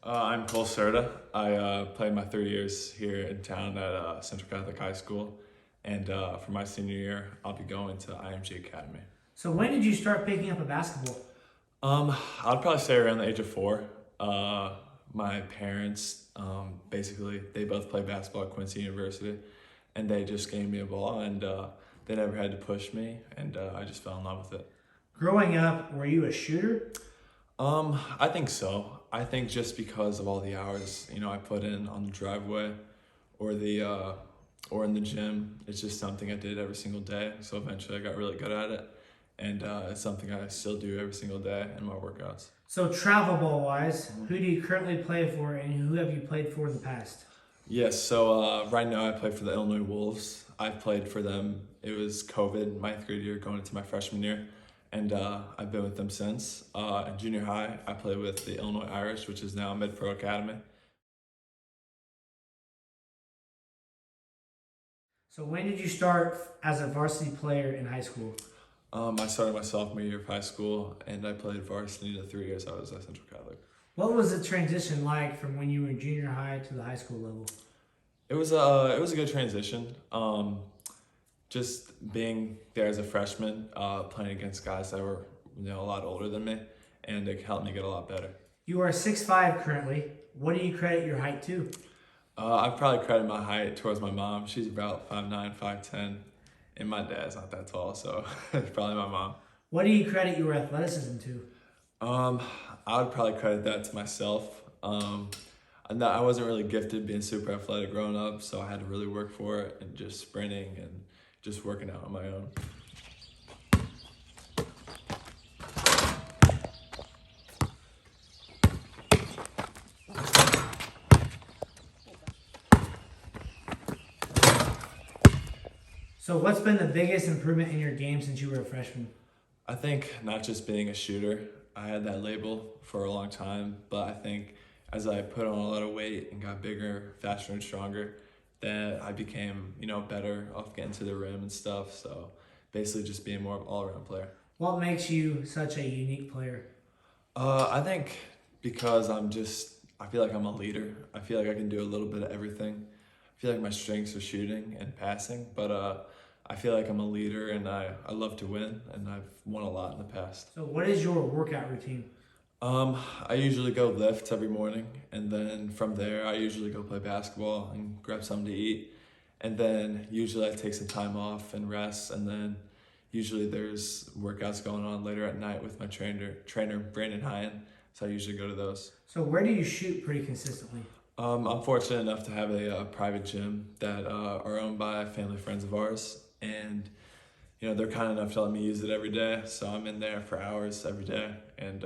I'm Cole Certa. I played my 3 years here in town at Central Catholic High School, and for my senior year, I'll be going to IMG Academy. So when did you start picking up a basketball? I'd probably say around the age of 4. My parents, basically, they both play basketball at Quincy University, and they just gave me a ball, and they never had to push me, and I just fell in love with it. Growing up, were you a shooter? I think so. I think just because of all the hours, I put in on the driveway or or in the gym, it's just something I did every single day. So eventually I got really good at it. And it's something I still do every single day in my workouts. So travel ball wise, who do you currently play for and who have you played for in the past? Yes, so right now I play for the Illinois Wolves. I've played for them. It was COVID, my 3rd year going into my freshman year. And I've been with them since. In junior high, I played with the Illinois Irish, which is now Mid-Pro Academy. So when did you start as a varsity player in high school? I started my sophomore year of high school, and I played varsity the 3 years I was at Central Catholic. What was the transition like from when you were in junior high to the high school level? It was a good transition. Just being there as a freshman, playing against guys that were a lot older than me, and it helped me get a lot better. You are 6'5" currently. What do you credit your height to? I probably credit my height towards my mom. She's about 5'9", 5'10", and my dad's not that tall, so it's probably my mom. What do you credit your athleticism to? I would probably credit that to myself. I wasn't really gifted being super athletic growing up, so I had to really work for it and just sprinting and just working out on my own. So what's been the biggest improvement in your game since you were a freshman? I think not just being a shooter. I had that label for a long time, but I think as I put on a lot of weight and got bigger, faster, and stronger, that I became, better off getting to the rim and stuff. So basically just being more of an all-around player. What makes you such a unique player? I think because I feel like I'm a leader. I feel like I can do a little bit of everything. I feel like my strengths are shooting and passing, but I feel like I'm a leader and I love to win, and I've won a lot in the past. So what is your workout routine? I usually go lift every morning, and then from there I usually go play basketball and grab something to eat, and then usually I take some time off and rest, and then usually there's workouts going on later at night with my trainer Brandon Hyan, so I usually go to those. So where do you shoot pretty consistently? I'm fortunate enough to have a private gym that are owned by family friends of ours, and they're kind enough to let me use it every day, so I'm in there for hours every day, and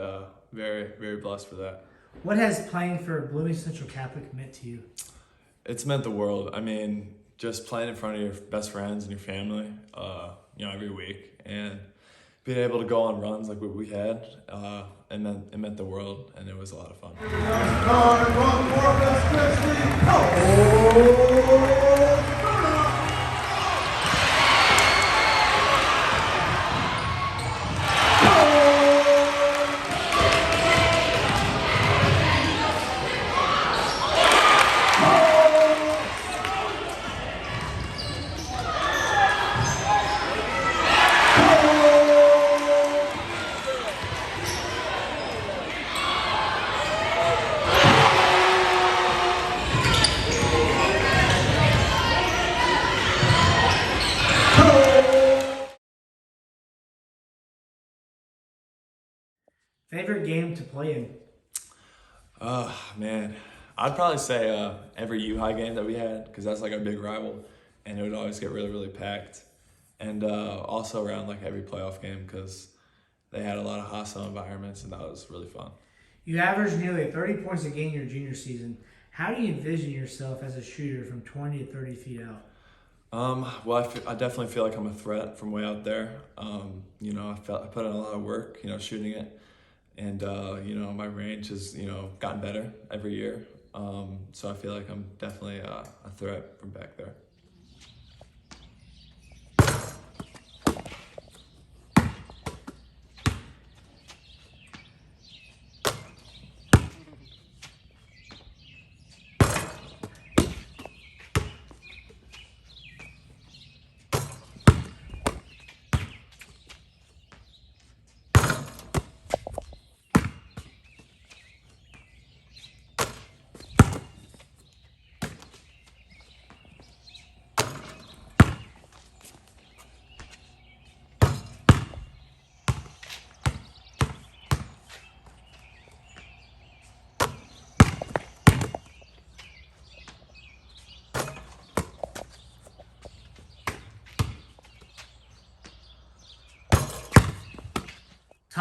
very, very blessed for that. What has playing for Blooming Central Catholic meant to you? It's meant the world. I mean, just playing in front of your best friends and your family, every week, and being able to go on runs like what we had, it meant the world, and it was a lot of fun. Favorite game to play in? Man, I'd probably say every U-High game that we had, because that's like a big rival, and it would always get really, really packed. And also around like every playoff game, because they had a lot of hostile environments, and that was really fun. You averaged nearly 30 points a game your junior season. How do you envision yourself as a shooter from 20 to 30 feet out? Well, I definitely feel like I'm a threat from way out there. I put in a lot of work, shooting it. And, my range has, gotten better every year. So I feel like I'm definitely a threat from back there.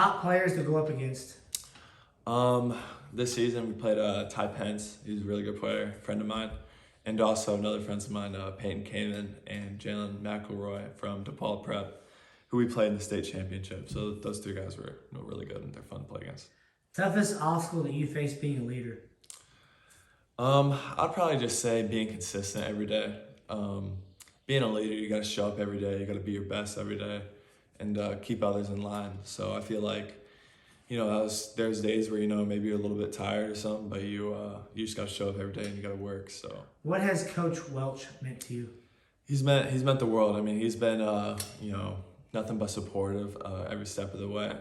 Top players to go up against? This season we played Ty Pence. He's a really good player, friend of mine. And also another friends of mine, Peyton Kamen and Jalen McElroy from DePaul Prep, who we played in the state championship. So those two guys were really good and they're fun to play against. Toughest obstacle that you face being a leader? I'd probably just say being consistent every day. Being a leader, you got to show up every day. You got to be your best every day, and keep others in line. So I feel like, there's days where maybe you're a little bit tired or something, but you just got to show up every day and you got to work. So what has Coach Welch meant to you? He's meant the world. I mean, he's been nothing but supportive every step of the way.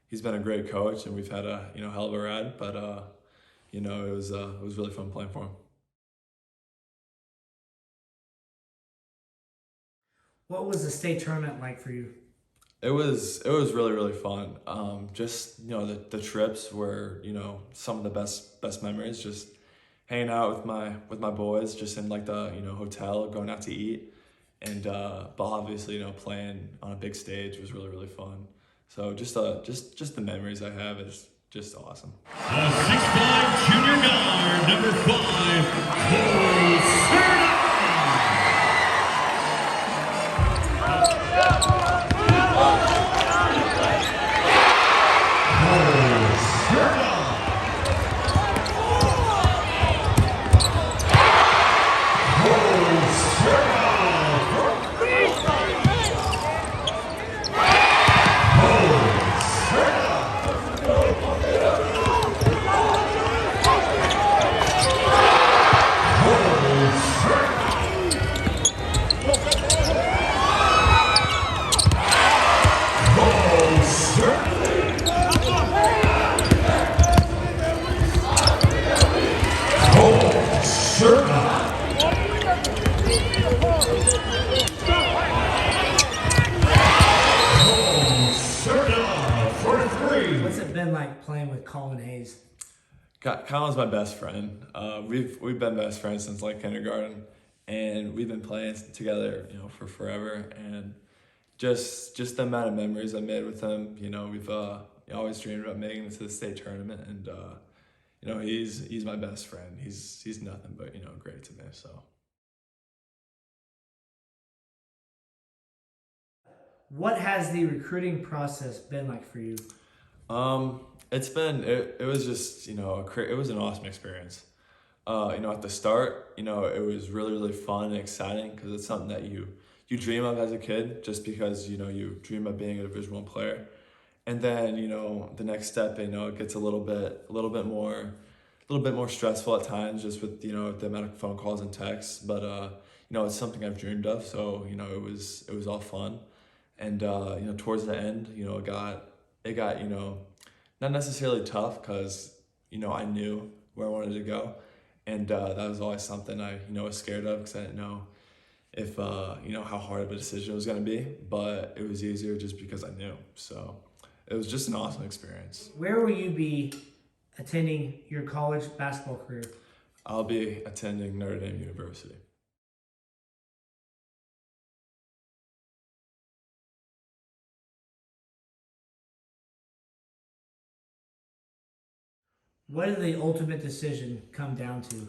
He's been a great coach, and we've had a hell of a ride. But it was really fun playing for him. What was the state tournament like for you? It was really, really fun. Just the trips were some of the best memories. Just hanging out with my boys, just in like the hotel, going out to eat, and but obviously playing on a big stage was really, really fun. So just the memories I have is just awesome. 6'5" junior guard, number 5, Certa-3. What's it been like playing with Colin Hayes? Colin's my best friend. We've been best friends since like kindergarten, and we've been playing together, for forever. And just the amount of memories I made with him. We've always dreamed about making it to the state tournament, and he's my best friend. He's nothing but great to me. So. What has the recruiting process been like for you? It was just it was an awesome experience. At the start, it was really, really fun and exciting because it's something that you dream of as a kid, just because you dream of being a Division I player. And then the next step, it gets a little bit more stressful at times, just with the amount of phone calls and texts. But it's something I've dreamed of, so it was all fun. And towards the end, it got not necessarily tough, because I knew where I wanted to go, and that was always something I was scared of, because I didn't know if how hard of a decision it was going to be. But it was easier just because I knew. So it was just an awesome experience. Where will you be attending your college basketball career? I'll be attending Notre Dame University. What did the ultimate decision come down to?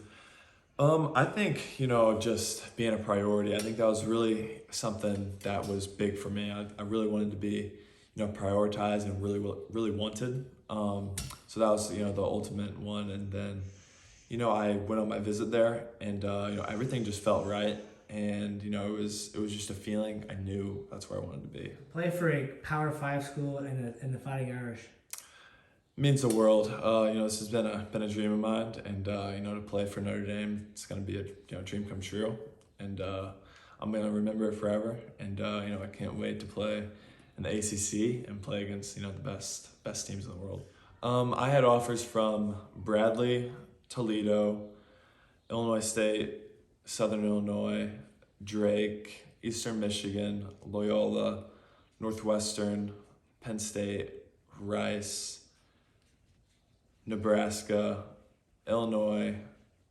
I think, just being a priority. I think that was really something that was big for me. I really wanted to be, prioritized and really wanted. So that was, the ultimate one. And then, I went on my visit there, and, everything just felt right. And, it was just a feeling. I knew that's where I wanted to be. Play for a Power 5 school in the Fighting Irish. Means the world. This has been a dream of mine, and to play for Notre Dame, it's gonna be a dream come true, and I'm gonna remember it forever. And I can't wait to play in the ACC and play against the best teams in the world. I had offers from Bradley, Toledo, Illinois State, Southern Illinois, Drake, Eastern Michigan, Loyola, Northwestern, Penn State, Rice, Nebraska, Illinois,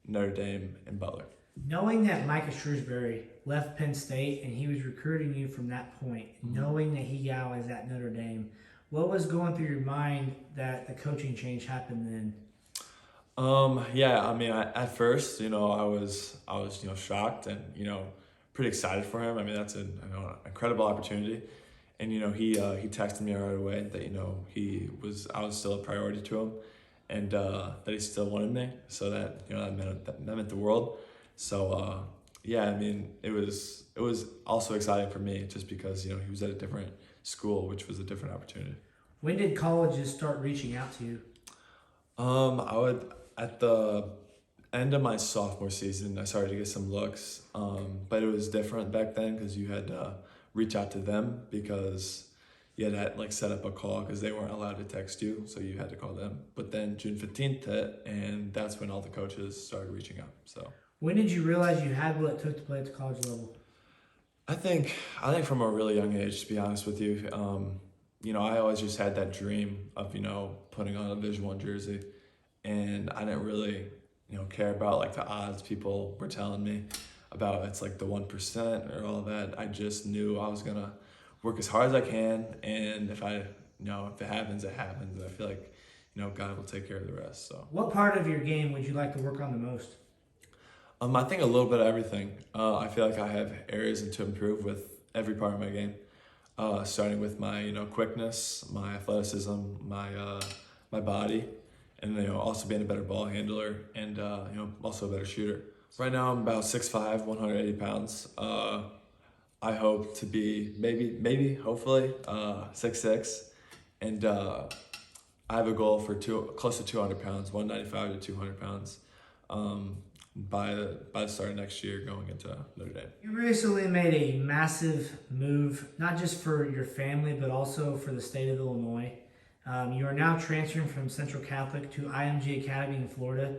Notre Dame, and Butler. Knowing that Micah Shrewsbury left Penn State and he was recruiting you from that point, knowing that he now is at Notre Dame, What was going through your mind that the coaching change happened then? Yeah, I mean, at first, I was, shocked and, pretty excited for him. I mean, that's an incredible opportunity. And, he texted me right away that, I was still a priority to him and, that he still wanted me. So that, that meant the world. So, yeah, I mean, it was also exciting for me just because, he was at a different school, which was a different opportunity. When did colleges start reaching out to you? I would at the end of my sophomore season, I started to get some looks, but it was different back then because you had to reach out to them because you had to set up a call because they weren't allowed to text you, so you had to call them. But then June 15th hit, and that's when all the coaches started reaching out. So when did you realize you had what it took to play at the college level? I think from a really young age, to be honest with you. I always just had that dream of, putting on a Division I jersey. And I didn't really, care about the odds people were telling me about. It's the 1% or all that. I just knew I was going to work as hard as I can. And if if it happens, it happens. I feel like, God will take care of the rest. So what part of your game would you like to work on the most? I think a little bit of everything. I feel like I have areas to improve with every part of my game. Starting with my quickness, my athleticism, my body, and also being a better ball handler and also a better shooter. Right now I'm about 6'5", 180 pounds. I hope to be hopefully 6'6", and I have a goal for close to 200 pounds, 195 to 200 pounds. By the start of next year going into Notre Dame. You recently made a massive move, not just for your family, but also for the state of Illinois. You are now transferring from Central Catholic to IMG Academy in Florida.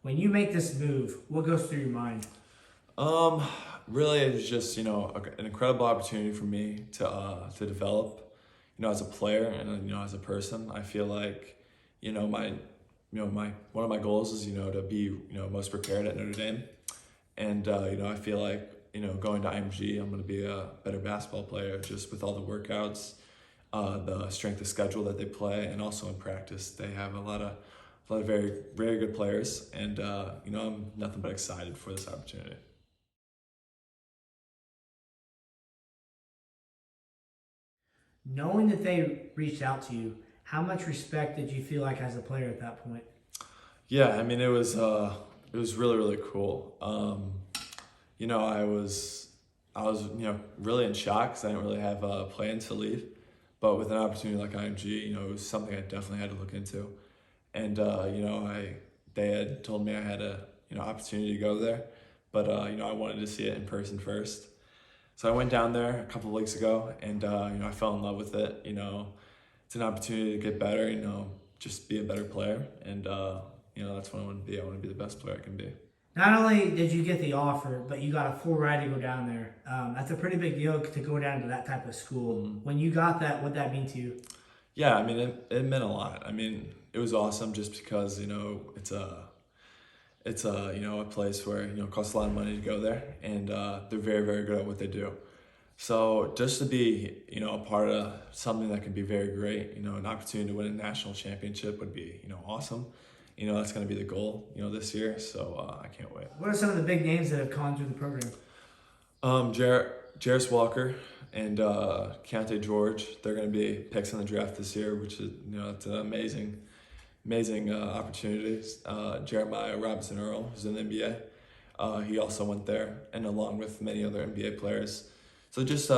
When you make this move, what goes through your mind? Really, it's just, an incredible opportunity for me to develop, as a player and, as a person. I feel like, one of my goals is, to be, most prepared at Notre Dame. And, I feel like, going to IMG, I'm going to be a better basketball player just with all the workouts, the strength of schedule that they play, and also in practice. They have a lot of very, very good players. And, I'm nothing but excited for this opportunity. Knowing that they reached out to you, how much respect did you feel like as a player at that point? Yeah, I mean, it was really, really cool. I was really in shock because I didn't really have plans to leave, but with an opportunity like IMG, it was something I definitely had to look into, and they had told me I had a opportunity to go there, but I wanted to see it in person first, so I went down there a couple of weeks ago, and I fell in love with it. It's an opportunity to get better, just be a better player, and that's what I want to be. I want to be the best player I can be. Not only did you get the offer, but you got a full ride to go down there. That's a pretty big deal to go down to that type of school. Mm-hmm. When you got that, what'd that mean to you? Yeah, I mean, it meant a lot. I mean, it was awesome just because, it's a place where, it costs a lot of money to go there, and they're very, very good at what they do. So just to be, a part of something that can be very great, an opportunity to win a national championship would be, awesome. That's going to be the goal, this year. So I can't wait. What are some of the big names that have gone through the program? Jarris Walker and Keontae George. They're going to be picks in the draft this year, which is, it's an amazing opportunity. Jeremiah Robinson Earl, who's in the NBA. He also went there, and along with many other NBA players. So just,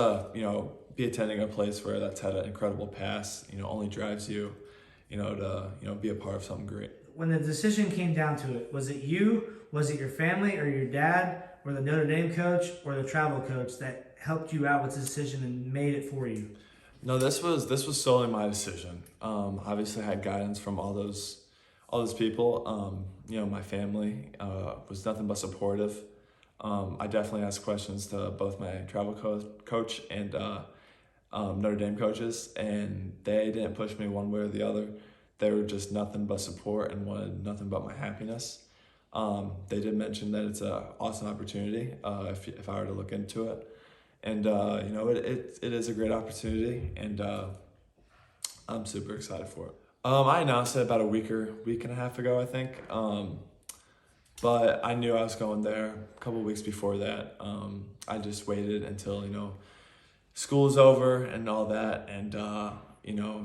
be attending a place where that's had an incredible past, only drives you, to, be a part of something great. When the decision came down to it, was it you, was it your family, or your dad, or the Notre Dame coach, or the travel coach that helped you out with the decision and made it for you? No, this was solely my decision. Obviously I had guidance from all those people. My family was nothing but supportive. I definitely asked questions to both my travel coach and Notre Dame coaches, and they didn't push me one way or the other. They were just nothing but support and wanted nothing but my happiness. They did mention that it's an awesome opportunity if I were to look into it. And, it is a great opportunity. And, I'm super excited for it. I announced it about a week and a half ago, I think. But I knew I was going there a couple weeks before that. I just waited until, school's over and all that. And,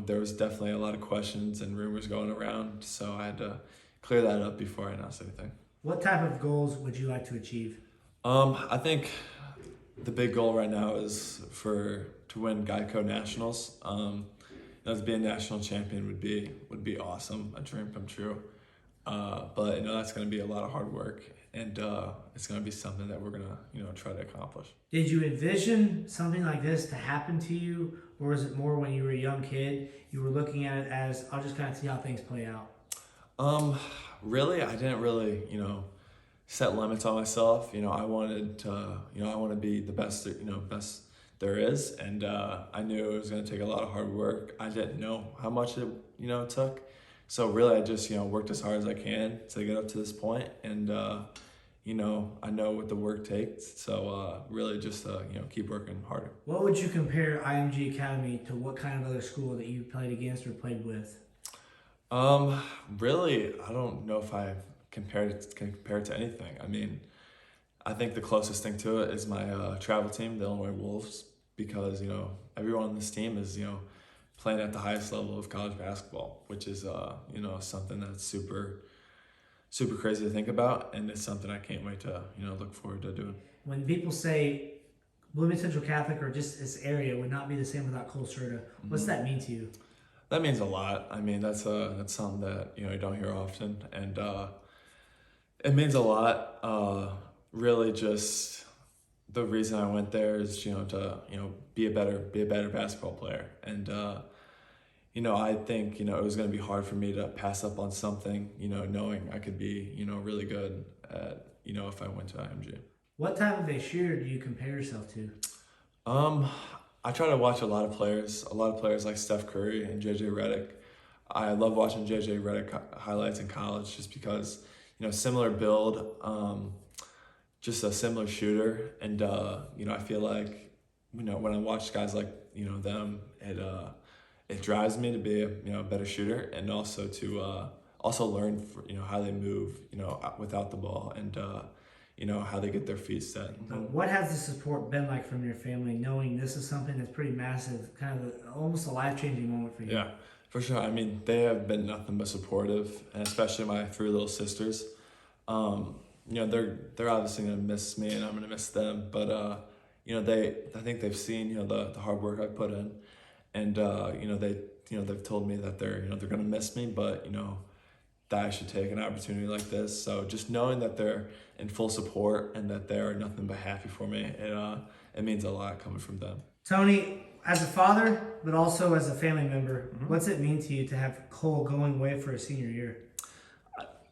there was definitely a lot of questions and rumors going around. So I had to clear that up before I announced anything. What type of goals would you like to achieve? I think the big goal right now is to win Geico Nationals. To be a national champion would be awesome, a dream come true. But that's going to be a lot of hard work, and it's going to be something that we're going to try to accomplish. Did you envision something like this to happen to you, or was it more when you were a young kid, you were looking at it as, I'll just kind of see how things play out? Really, I didn't really, set limits on myself. I wanted to, I want to be the best, best there is. And I knew it was going to take a lot of hard work. I didn't know how much it, took. So really, I just, worked as hard as I can to get up to this point. And, I know what the work takes. So really just, keep working harder. What would you compare IMG Academy to what kind of other school that you played against or played with? Really, I don't know if I can compare it to anything. I mean, I think the closest thing to it is my travel team, the Illinois Wolves, because, everyone on this team is, playing at the highest level of college basketball, which is, something that's super, super crazy to think about. And it's something I can't wait to, look forward to doing. When people say Bloomington Central Catholic or just this area would not be the same without Cole Certa, what's that mean to you? That means a lot. I mean, that's something that, you don't hear often. And it means a lot. Really just the reason I went there is, to, be a better basketball player. And, I think, it was going to be hard for me to pass up on something, knowing I could be, really good at, if I went to IMG. What type of a shooter do you compare yourself to? I try to watch a lot of players like Steph Curry and JJ Redick. I love watching JJ Redick highlights in college just because, similar build, just a similar shooter. And, I feel like, when I watch guys like, them, it drives me to be a better shooter, and also to also learn how they move, without the ball, and, how they get their feet set. What has the support been like from your family, knowing this is something that's pretty massive, kind of almost a life-changing moment for you? Yeah, for sure. I mean, they have been nothing but supportive, and especially my three little sisters. They're obviously gonna miss me, and I'm gonna miss them. But I think they've seen the hard work I put in, and they've told me that they're gonna miss me, but that I should take an opportunity like this. So just knowing that they're in full support and that they are nothing but happy for me, it means a lot coming from them. Tony, as a father, but also as a family member, what's it mean to you to have Cole going away for his senior year?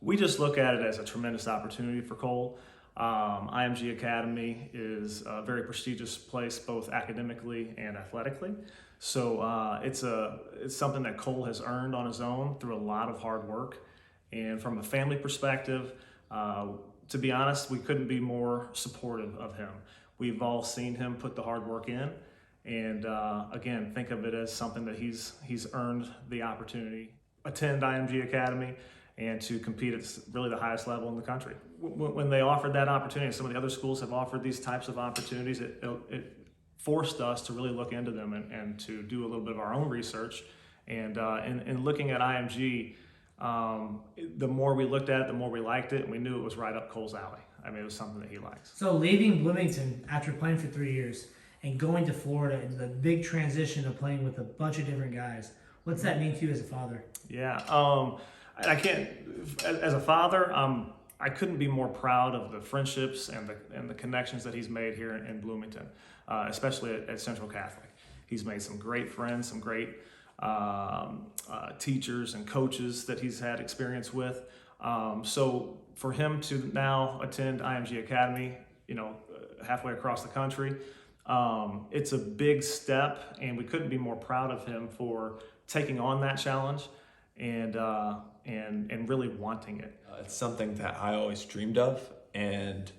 We just look at it as a tremendous opportunity for Cole. IMG Academy is a very prestigious place, both academically and athletically. So it's something that Cole has earned on his own through a lot of hard work. And from a family perspective, to be honest, we couldn't be more supportive of him. We've all seen him put the hard work in, and again, think of it as something that he's earned the opportunity. Attend IMG Academy and to compete at really the highest level in the country. When they offered that opportunity, some of the other schools have offered these types of opportunities, it forced us to really look into them and to do a little bit of our own research. And in looking at IMG, the more we looked at it, the more we liked it, and we knew it was right up Cole's alley. I mean, it was something that he likes. So leaving Bloomington after playing for 3 years and going to Florida and the big transition of playing with a bunch of different guys, what's that mean to you as a father? Yeah, I can't, as a father, I couldn't be more proud of the friendships and the connections that he's made here in Bloomington, especially at Central Catholic. He's made some great friends, some great teachers and coaches that he's had experience with. So for him to now attend IMG Academy, halfway across the country, it's a big step, and we couldn't be more proud of him for taking on that challenge and really wanting it. It's something that I always dreamed of, and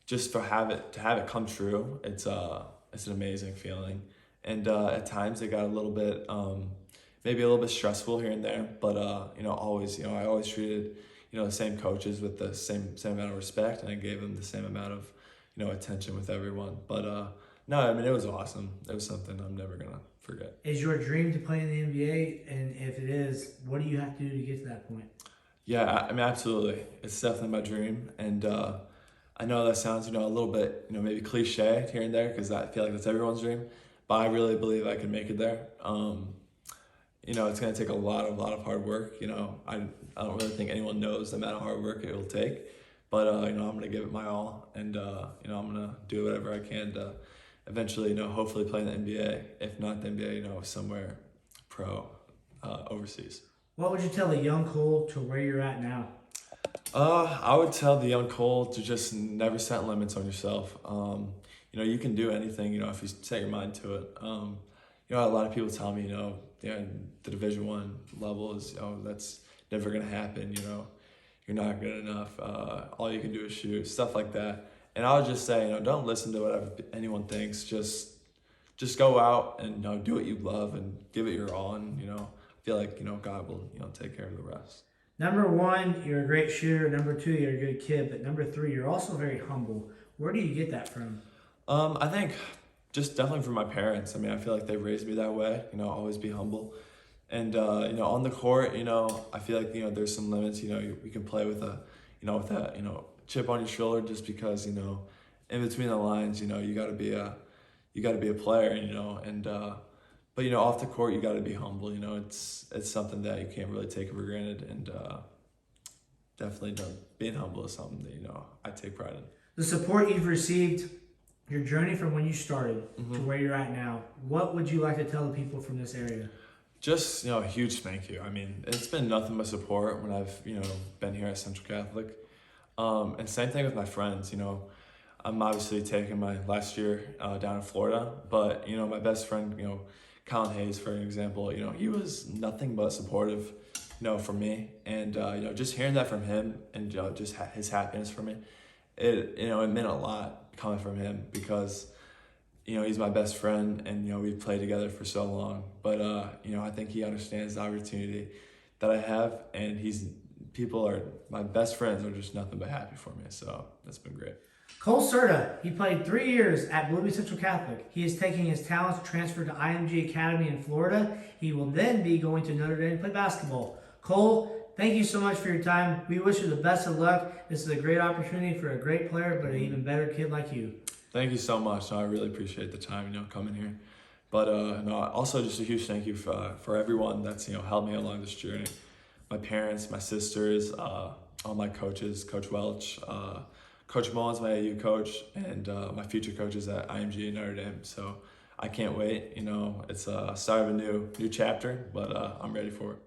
just to have it come true, it's an amazing feeling. And at times it got a little bit maybe a little bit stressful here and there, but always, I always treated, the same coaches with the same amount of respect, and I gave them the same amount of, attention with everyone. But no, I mean, it was awesome. It was something I'm never gonna forget. Is your dream to play in the NBA? And if it is, what do you have to do to get to that point? Yeah, I mean, absolutely. It's definitely my dream, and I know that sounds, a little bit, maybe cliche here and there, because I feel like that's everyone's dream, but I really believe I can make it there. It's going to take a lot of hard work. I don't really think anyone knows the amount of hard work it will take, but I'm going to give it my all, and I'm going to do whatever I can to eventually, hopefully play in the NBA. If not the NBA, somewhere pro overseas. What would you tell the young Cole to where you're at now? I would tell the young Cole to just never set limits on yourself. You can do anything, if you set your mind to it. A lot of people tell me, the Division I level is, that's never gonna happen. You're not good enough. All you can do is shoot, stuff like that. And I would just say, don't listen to whatever anyone thinks. Just go out and do what you love and give it your all. And I feel like God will take care of the rest. Number one, you're a great shooter. Number two, you're a good kid. But number three, you're also very humble. Where do you get that from? I think just definitely from my parents. I mean, I feel like they raised me that way, always be humble. And, on the court, I feel like, there's some limits, we can play with with that, chip on your shoulder, just because, in between the lines, you gotta be a player, but off the court, you gotta be humble, it's something that you can't really take for granted. And, definitely being humble is something that, I take pride in. The support you've received, your journey from when you started to where you're at now, what would you like to tell the people from this area? Just, a huge thank you. I mean, it's been nothing but support when I've, been here at Central Catholic. And same thing with my friends, I'm obviously taking my last year down in Florida, but, my best friend, Colin Hayes, for an example, he was nothing but supportive, for me. And, just hearing that from him and just his happiness for me, it meant a lot coming from him, because he's my best friend, and we've played together for so long. But I think he understands the opportunity that I have, and my best friends are just nothing but happy for me. So that's been great. Cole Certa, he played 3 years at Blue Bay Central Catholic. He is taking his talents to transfer to IMG Academy in Florida. He will then be going to Notre Dame to play basketball. Cole, thank you so much for your time. We wish you the best of luck. This is a great opportunity for a great player, but an even better kid like you. Thank you so much. I really appreciate the time, coming here. But also just a huge thank you for everyone that's helped me along this journey. My parents, my sisters, all my coaches, Coach Welch, Coach Mullins, my AU coach, and my future coaches at IMG and Notre Dame. So I can't wait. It's a start of a new chapter, but I'm ready for it.